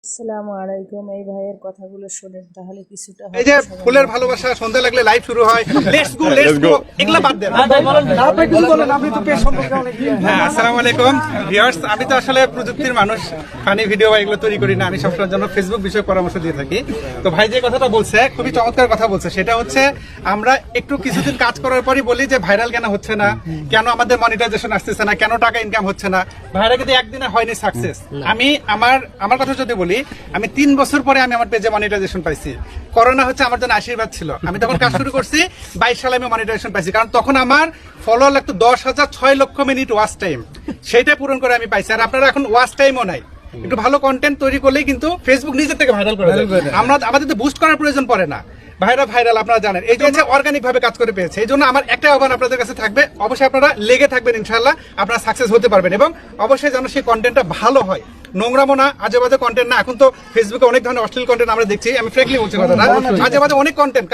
আসসালামু আলাইকুম। এই ভাইয়ের কথাগুলো শুনেন তাহলে কিছুটা এই যে ফুলের ভালোবাসা সন্ধ্যা লাগলে লাইভ শুরু হয়, লেটস গো এগুলা বাদ দেন। আপনি কিছু বলেন, আপনি তো পেশ সম্পর্কে অনেক হ্যাঁ। আসসালামু আলাইকুম ভিউয়ার্স, আমি তো আসলে প্রযুক্তির মানুষ, ফানি ভিডিও বা এগুলো তৈরি করি না। আমি সবসময়ের জন্য ফেসবুক বিষয়ে পরামর্শ দিয়ে থাকি। তো ভাই যে কথাটা বলছে খুবই চমৎকার কথা বলছে, সেটা হচ্ছে আমরা একটু কিছুদিন কাজ করার পরই বলি যে ভাইরাল কেন হচ্ছে না, কেন আমাদের মনিটাইজেশন আসতেছে না, কেন টাকা ইনকাম হচ্ছে না। ভাইরা কিন্তু একদিনে হয়নি সাকসেস। আমি আমার কথা যদি বলি, আমি 3 বছর পরে আমি আমার পেজে মনিটাইজেশন পাইছি। করোনা হচ্ছে আমার জন্য আশীর্বাদ ছিল। আমি তখন কাজ শুরু করছি 22 সালে আমি মনিটাইজেশন পাইছি, কারণ তখন আমার ফলোয়ার লাগতো 10,000 6 লক্ষ মিনিট ওয়াচ টাইম, সেইটা পূরণ করে আমি পাইছি। আর আপনারা এখন ওয়াচ টাইমও নাই, একটু ভালো কন্টেন্ট তৈরি করলেই কিন্তু ফেসবুক নিজের থেকে ভাইরাল করে দেয়। আমাদের তো বুস্ট করার প্রয়োজন পড়ে না। ভাইরাল আপনারা জানেন, এই জন্য অর্গানিক ভাবে কাজ করে পেয়েছে। এই জন্য আমার একটা আহ্বান আপনাদের কাছে থাকবে, অবশ্যই আপনারা লেগে থাকবেন, ইনশাআল্লাহ আপনারা সাকসেস হতে পারবেন। এবং অবশ্যই যেন সেই কন্টেন্টটা ভালো হয়, নোংরামো না, আজে বাজে কন্টেন্ট না। এখন তো ফেসবুকে অনেক ধরনের অশ্লীল কন্টেন্ট আমরা দেখছি, আমি ফ্র্যাঙ্কলি বলছি কথাটা, আজে বাজে অনেক কন্টেন্ট।